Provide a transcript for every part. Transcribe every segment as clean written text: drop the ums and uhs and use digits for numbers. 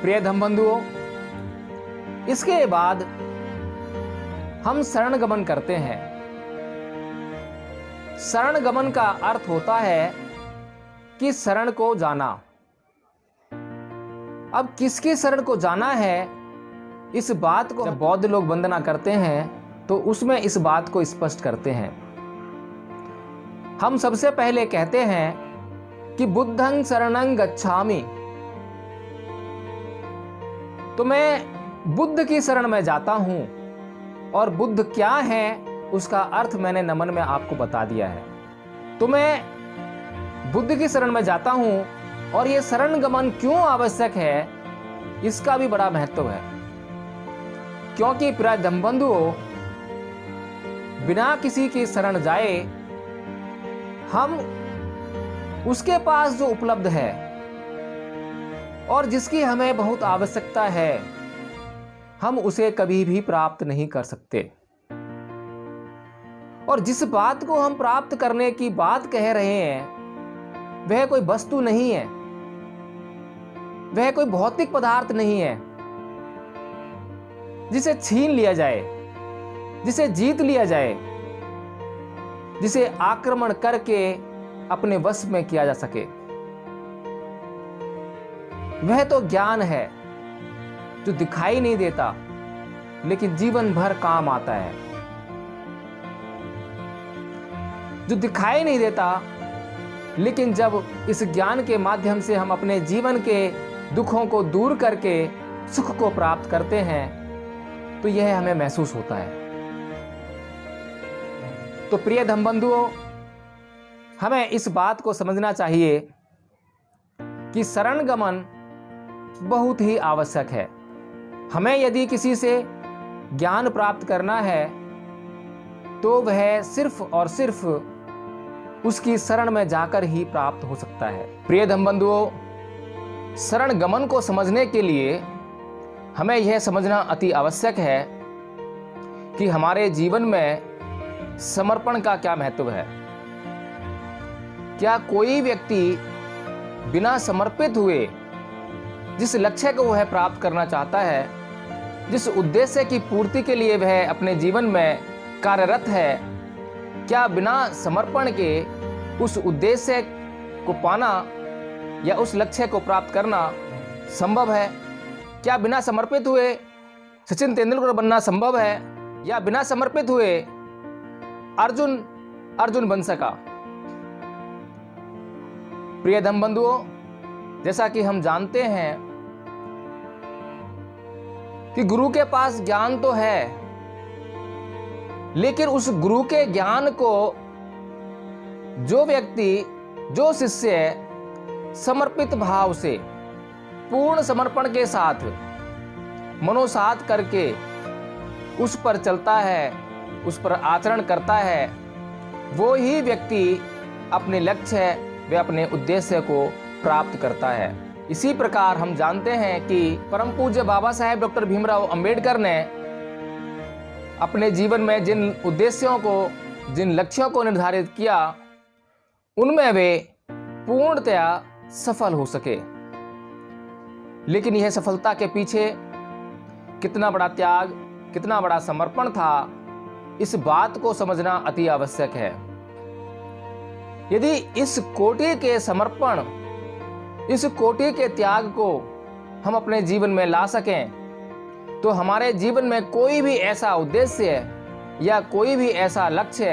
प्रिय धम बंधुओं, इसके बाद हम शरण गमन करते हैं। शरण गमन का अर्थ होता है कि शरण को जाना। अब किसकी शरण को जाना है, इस बात को जब बौद्ध लोग वंदना करते हैं तो उसमें इस बात को स्पष्ट करते हैं। हम सबसे पहले कहते हैं कि बुद्धं शरणं गच्छामि, तो मैं बुद्ध की शरण में जाता हूं। और बुद्ध क्या है उसका अर्थ मैंने नमन में आपको बता दिया है। तो मैं बुद्ध की शरण में जाता हूं, और यह शरण गमन क्यों आवश्यक है इसका भी बड़ा महत्व है। क्योंकि प्रिय धम बंधुओं, बिना किसी की शरण जाए हम उसके पास जो उपलब्ध है और जिसकी हमें बहुत आवश्यकता है, हम उसे कभी भी प्राप्त नहीं कर सकते। और जिस बात को हम प्राप्त करने की बात कह रहे हैं वह कोई वस्तु नहीं है, वह कोई भौतिक पदार्थ नहीं है जिसे छीन लिया जाए, जिसे जीत लिया जाए, जिसे आक्रमण करके अपने वश में किया जा सके। वह तो ज्ञान है जो दिखाई नहीं देता लेकिन जीवन भर काम आता है, जो दिखाई नहीं देता लेकिन जब इस ज्ञान के माध्यम से हम अपने जीवन के दुखों को दूर करके सुख को प्राप्त करते हैं तो यह हमें महसूस होता है। तो प्रिय धम बंधुओं, हमें इस बात को समझना चाहिए कि शरण गमन बहुत ही आवश्यक है। हमें यदि किसी से ज्ञान प्राप्त करना है तो वह सिर्फ और सिर्फ उसकी शरण में जाकर ही प्राप्त हो सकता है। प्रिय धम बंधुओं, शरण गमन को समझने के लिए हमें यह समझना अति आवश्यक है कि हमारे जीवन में समर्पण का क्या महत्व है। क्या कोई व्यक्ति बिना समर्पित हुए जिस लक्ष्य को वह प्राप्त करना चाहता है, जिस उद्देश्य की पूर्ति के लिए वह अपने जीवन में कार्यरत है, क्या बिना समर्पण के उस उद्देश्य को पाना या उस लक्ष्य को प्राप्त करना संभव है? क्या बिना समर्पित हुए सचिन तेंदुलकर बनना संभव है, या बिना समर्पित हुए अर्जुन बन सका? प्रिय धम बंधुओं, जैसा कि हम जानते हैं कि गुरु के पास ज्ञान तो है, लेकिन उस गुरु के ज्ञान को जो व्यक्ति, जो शिष्य समर्पित भाव से, पूर्ण समर्पण के साथ मनोसात करके उस पर चलता है, उस पर आचरण करता है, वो ही व्यक्ति अपने लक्ष्य व अपने उद्देश्य को प्राप्त करता है। इसी प्रकार हम जानते हैं कि परम पूज्य बाबा साहेब डॉक्टर भीमराव अंबेडकर ने अपने जीवन में जिन उद्देश्यों को, जिन लक्ष्यों को निर्धारित किया, उनमें वे पूर्णतया सफल हो सके। लेकिन यह सफलता के पीछे कितना बड़ा त्याग, कितना बड़ा समर्पण था, इस बात को समझना अति आवश्यक है। यदि इस कोटि के समर्पण, इस कोटि के त्याग को हम अपने जीवन में ला सकें तो हमारे जीवन में कोई भी ऐसा उद्देश्य या कोई भी ऐसा लक्ष्य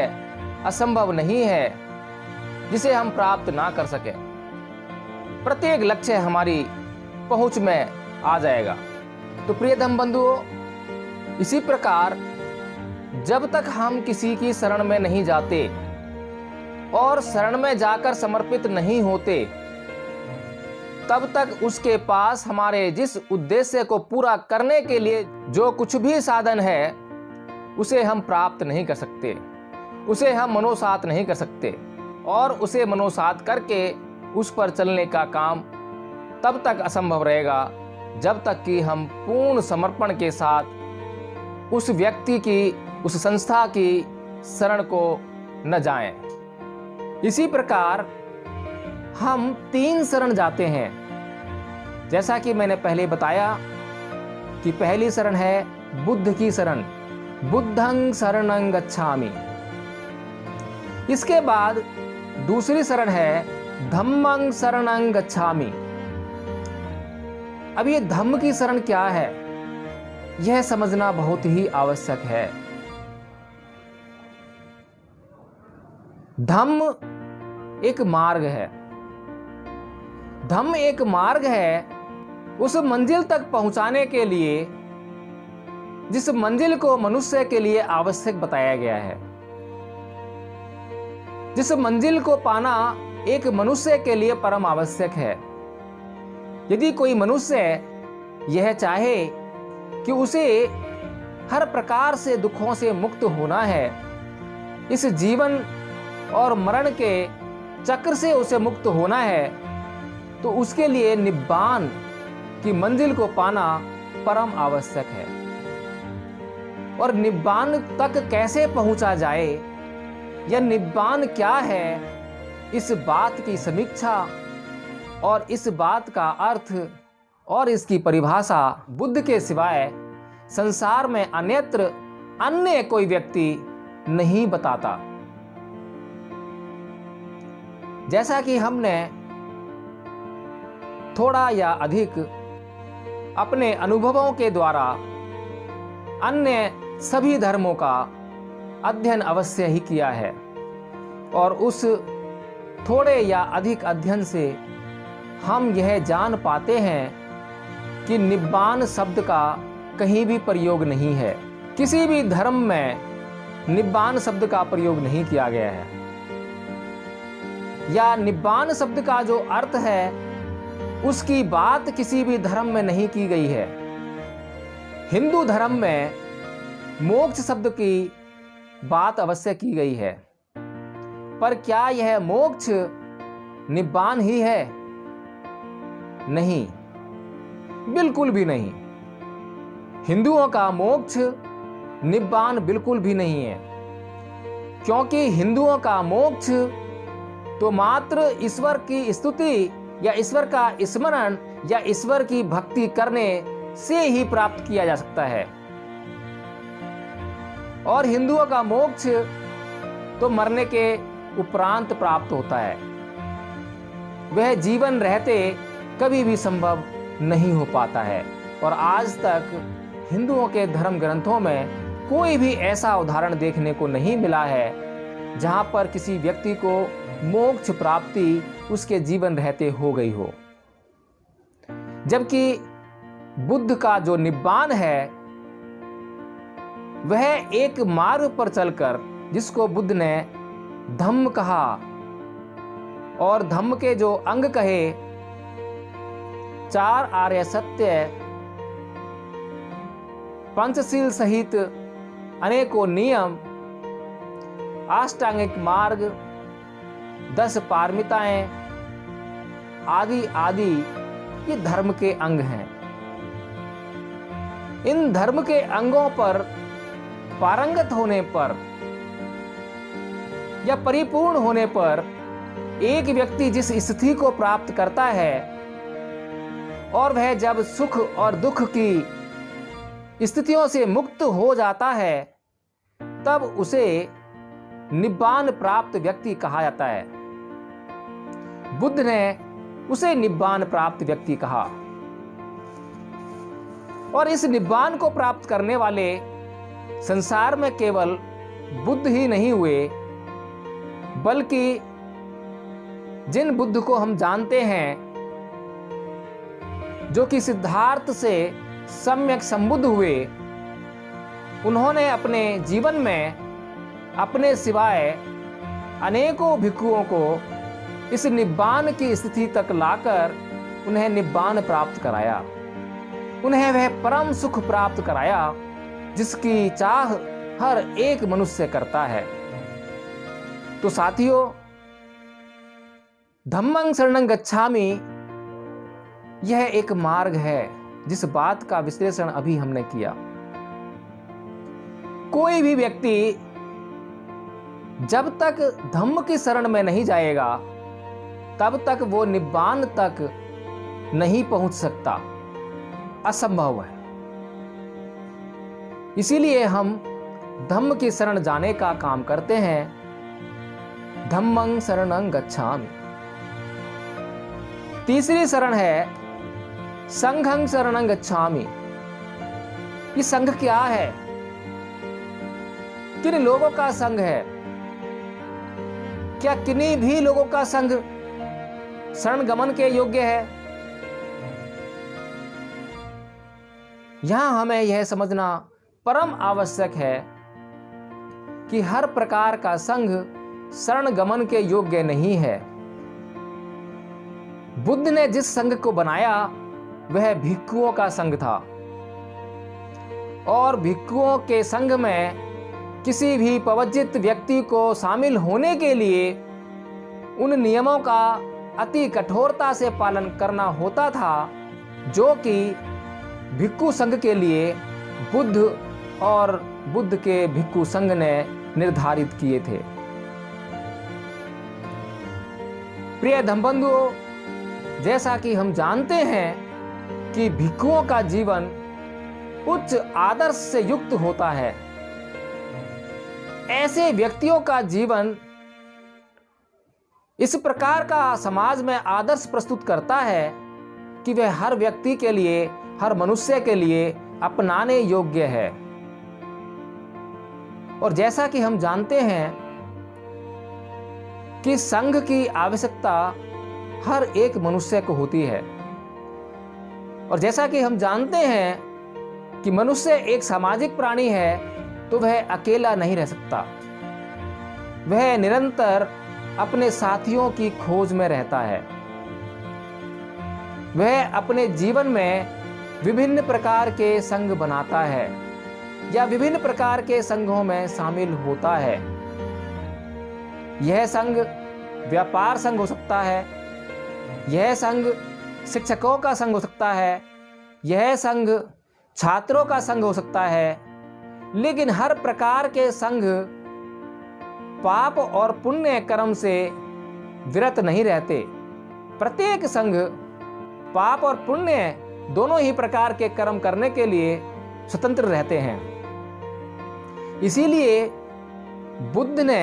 असंभव नहीं है जिसे हम प्राप्त ना कर सकें। प्रत्येक लक्ष्य हमारी पहुंच में आ जाएगा। तो प्रिय धम बंधुओं, इसी प्रकार जब तक हम किसी की शरण में नहीं जाते और शरण में जाकर समर्पित नहीं होते, तब तक उसके पास हमारे जिस उद्देश्य को पूरा करने के लिए जो कुछ भी साधन है उसे हम प्राप्त नहीं कर सकते, उसे हम मनोसात नहीं कर सकते। और उसे मनोसात करके उस पर चलने का काम तब तक असंभव रहेगा जब तक कि हम पूर्ण समर्पण के साथ उस व्यक्ति की, उस संस्था की शरण को न जाएं। इसी प्रकार हम 3 शरण जाते हैं। जैसा कि मैंने पहले बताया कि पहली शरण है बुद्ध की शरण, बुद्धं शरणं गच्छामि। इसके बाद दूसरी शरण है धम्मं शरणं गच्छामि। अब ये धम्म की शरण क्या है, यह समझना बहुत ही आवश्यक है। धम्म एक मार्ग है। धम्म एक मार्ग है उस मंजिल तक पहुंचाने के लिए जिस मंजिल को मनुष्य के लिए आवश्यक बताया गया है। जिस मंजिल को पाना एक मनुष्य के लिए परम आवश्यक है। यदि कोई मनुष्य यह चाहे कि उसे हर प्रकार से दुखों से मुक्त होना है, इस जीवन और मरण के चक्र से उसे मुक्त होना है, तो उसके लिए निब्बान की मंजिल को पाना परम आवश्यक है। और निब्बान तक कैसे पहुंचा जाए या निब्बान क्या है, इस बात की समीक्षा और इस बात का अर्थ और इसकी परिभाषा बुद्ध के सिवाय संसार में अन्यत्र अन्य कोई व्यक्ति नहीं बताता। जैसा कि हमने थोड़ा या अधिक अपने अनुभवों के द्वारा अन्य सभी धर्मों का अध्ययन अवश्य ही किया है, और उस थोड़े या अधिक अध्ययन से हम यह जान पाते हैं कि निब्बान शब्द का कहीं भी प्रयोग नहीं है। किसी भी धर्म में निब्बान शब्द का प्रयोग नहीं किया गया है, या निब्बान शब्द का जो अर्थ है उसकी बात किसी भी धर्म में नहीं की गई है। हिंदू धर्म में मोक्ष शब्द की बात अवश्य की गई है, पर क्या यह मोक्ष निब्बान ही है? नहीं, बिल्कुल भी नहीं। हिंदुओं का मोक्ष निब्बान बिल्कुल भी नहीं है, क्योंकि हिंदुओं का मोक्ष तो मात्र ईश्वर की स्तुति या ईश्वर का स्मरण या ईश्वर की भक्ति करने से ही प्राप्त किया जा सकता है। और हिंदुओं का मोक्ष तो मरने के उपरांत प्राप्त होता है, वह जीवन रहते कभी भी संभव नहीं हो पाता है। और आज तक हिंदुओं के धर्म ग्रंथों में कोई भी ऐसा उदाहरण देखने को नहीं मिला है जहां पर किसी व्यक्ति को मोक्ष प्राप्ति उसके जीवन रहते हो गई हो। जबकि बुद्ध का जो निब्बान है वह एक मार्ग पर चलकर, जिसको बुद्ध ने धम्म कहा, और धम्म के जो अंग कहे, 4 आर्य सत्य, पंचशील सहित अनेकों नियम, अष्टांगिक मार्ग, 10 पारमिताएं आदि आदि ये धर्म के अंग हैं। इन धर्म के अंगों पर पारंगत होने पर या परिपूर्ण होने पर एक व्यक्ति जिस स्थिति को प्राप्त करता है, और वह जब सुख और दुख की स्थितियों से मुक्त हो जाता है, तब उसे निब्बान प्राप्त व्यक्ति कहा जाता है। बुद्ध ने उसे निब्बान प्राप्त व्यक्ति कहा। और इस निब्बान को प्राप्त करने वाले संसार में केवल बुद्ध ही नहीं हुए, बल्कि जिन बुद्ध को हम जानते हैं, जो कि सिद्धार्थ से सम्यक संबुद्ध हुए, उन्होंने अपने जीवन में अपने सिवाय अनेकों भिक्षुओं को इस निब्बान की स्थिति तक लाकर उन्हें निब्बान प्राप्त कराया। उन्हें वह परम सुख प्राप्त कराया जिसकी चाह हर एक मनुष्य करता है। तो साथियों, धम्मं शरणं गच्छामि यह एक मार्ग है जिस बात का विश्लेषण अभी हमने किया। कोई भी व्यक्ति जब तक धम्म की शरण में नहीं जाएगा, तब तक वो निब्बान तक नहीं पहुंच सकता, असंभव है। इसीलिए हम धम्म की शरण जाने का काम करते हैं। धम्मं शरणं गच्छामि। तीसरी शरण है संघं शरणं गच्छामि। ये संघ क्या है? किन लोगों का संघ है? क्या किन्हीं भी लोगों का संघ शरण गमन के योग्य है? यहां हमें यह समझना परम आवश्यक है कि हर प्रकार का संघ शरण गमन के योग्य नहीं है। बुद्ध ने जिस संघ को बनाया वह भिक्षुओं का संघ था, और भिक्षुओं के संघ में किसी भी पवित्र व्यक्ति को शामिल होने के लिए उन नियमों का अति कठोरता से पालन करना होता था जो कि भिक्षु संघ के लिए बुद्ध और बुद्ध के भिक्षु संघ ने निर्धारित किए थे। प्रिय धम्मबंधुओं, जैसा कि हम जानते हैं कि भिक्षुओं का जीवन उच्च आदर्श से युक्त होता है। ऐसे व्यक्तियों का जीवन इस प्रकार का समाज में आदर्श प्रस्तुत करता है कि वह हर व्यक्ति के लिए, हर मनुष्य के लिए अपनाने योग्य है। और जैसा कि हम जानते हैं कि संघ की आवश्यकता हर एक मनुष्य को होती है, और जैसा कि हम जानते हैं कि मनुष्य एक सामाजिक प्राणी है, तो वह अकेला नहीं रह सकता। वह निरंतर अपने साथियों की खोज में रहता है। वह अपने जीवन में विभिन्न प्रकार के संघ बनाता है या विभिन्न प्रकार के संघों में शामिल होता है। यह संघ व्यापार संघ हो सकता है, यह संघ शिक्षकों का संघ हो सकता है, यह संघ छात्रों का संघ हो सकता है, लेकिन हर प्रकार के संघ पाप और पुण्य कर्म से विरत नहीं रहते। प्रत्येक संघ पाप और पुण्य दोनों ही प्रकार के कर्म करने के लिए स्वतंत्र रहते हैं। इसीलिए बुद्ध ने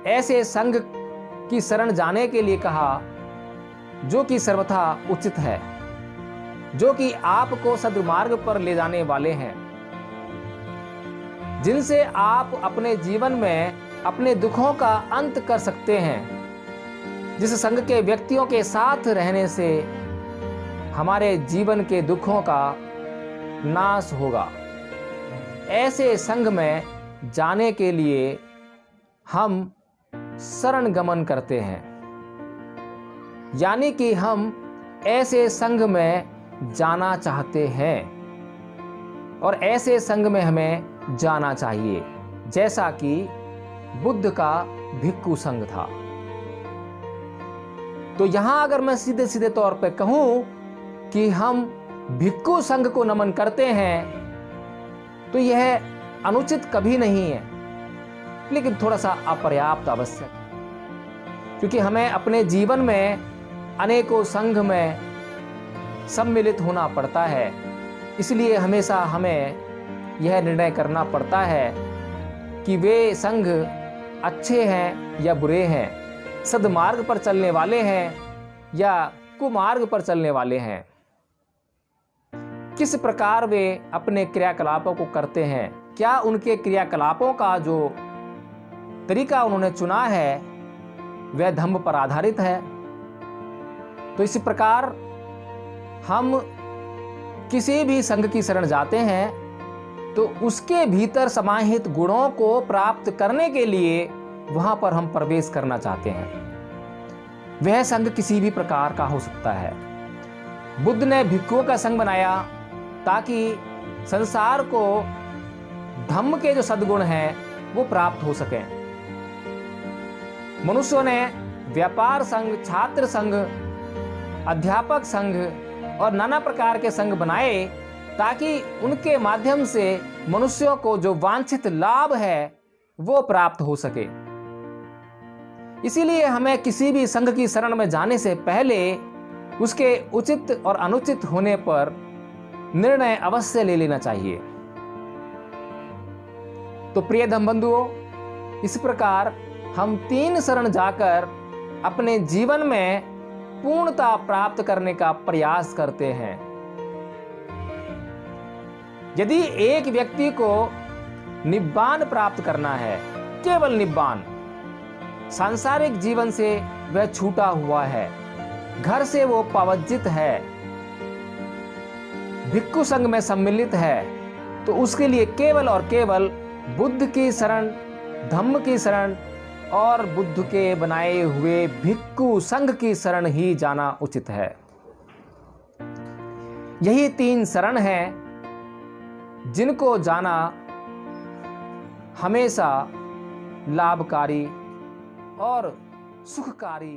ऐसे संघ की शरण जाने के लिए कहा जो कि सर्वथा उचित है, जो कि आपको सद्मार्ग पर ले जाने वाले हैं, जिनसे आप अपने जीवन में अपने दुखों का अंत कर सकते हैं। जिस संघ के व्यक्तियों के साथ रहने से हमारे जीवन के दुखों का नाश होगा। ऐसे संघ में जाने के लिए हम शरण गमन करते हैं, यानी कि हम ऐसे संघ में जाना चाहते हैं और ऐसे संघ में हमें जाना चाहिए जैसा कि बुद्ध का भिक्षु संघ था। तो यहां अगर मैं सीधे सीधे तौर पे कहूं कि हम भिक्षु संघ को नमन करते हैं तो यह अनुचित कभी नहीं है, लेकिन थोड़ा सा अपर्याप्त आवश्यक, क्योंकि हमें अपने जीवन में अनेकों संघ में सम्मिलित होना पड़ता है। इसलिए हमेशा हमें यह निर्णय करना पड़ता है कि वे संघ अच्छे हैं या बुरे हैं, सद्मार्ग पर चलने वाले हैं या कुमार्ग पर चलने वाले हैं, किस प्रकार वे अपने क्रियाकलापों को करते हैं, क्या उनके क्रियाकलापों का जो तरीका उन्होंने चुना है वह धम्म पर आधारित है। तो इसी प्रकार हम किसी भी संघ की शरण जाते हैं तो उसके भीतर समाहित गुणों को प्राप्त करने के लिए वहां पर हम प्रवेश करना चाहते हैं। वह संघ किसी भी प्रकार का हो सकता है। बुद्ध ने भिक्षुओं का संघ बनाया ताकि संसार को धम्म के जो सद्गुण हैं वो प्राप्त हो सकें। मनुष्यों ने व्यापार संघ, छात्र संघ, अध्यापक संघ और नाना प्रकार के संघ बनाए ताकि उनके माध्यम से मनुष्यों को जो वांछित लाभ है वो प्राप्त हो सके। इसीलिए हमें किसी भी संघ की शरण में जाने से पहले उसके उचित और अनुचित होने पर निर्णय अवश्य ले लेना चाहिए। तो प्रिय धम बंधुओं, इस प्रकार हम 3 शरण जाकर अपने जीवन में पूर्णता प्राप्त करने का प्रयास करते हैं। यदि एक व्यक्ति को निब्बान प्राप्त करना है, केवल निब्बान, सांसारिक जीवन से वह छूटा हुआ है, घर से वो पवर्जित है, भिक्षु संघ में सम्मिलित है, तो उसके लिए केवल और केवल बुद्ध की शरण, धम्म की शरण और बुद्ध के बनाए हुए भिक्षु संघ की शरण ही जाना उचित है। यही 3 शरण हैं जिनको जाना हमेशा लाभकारी और सुखकारी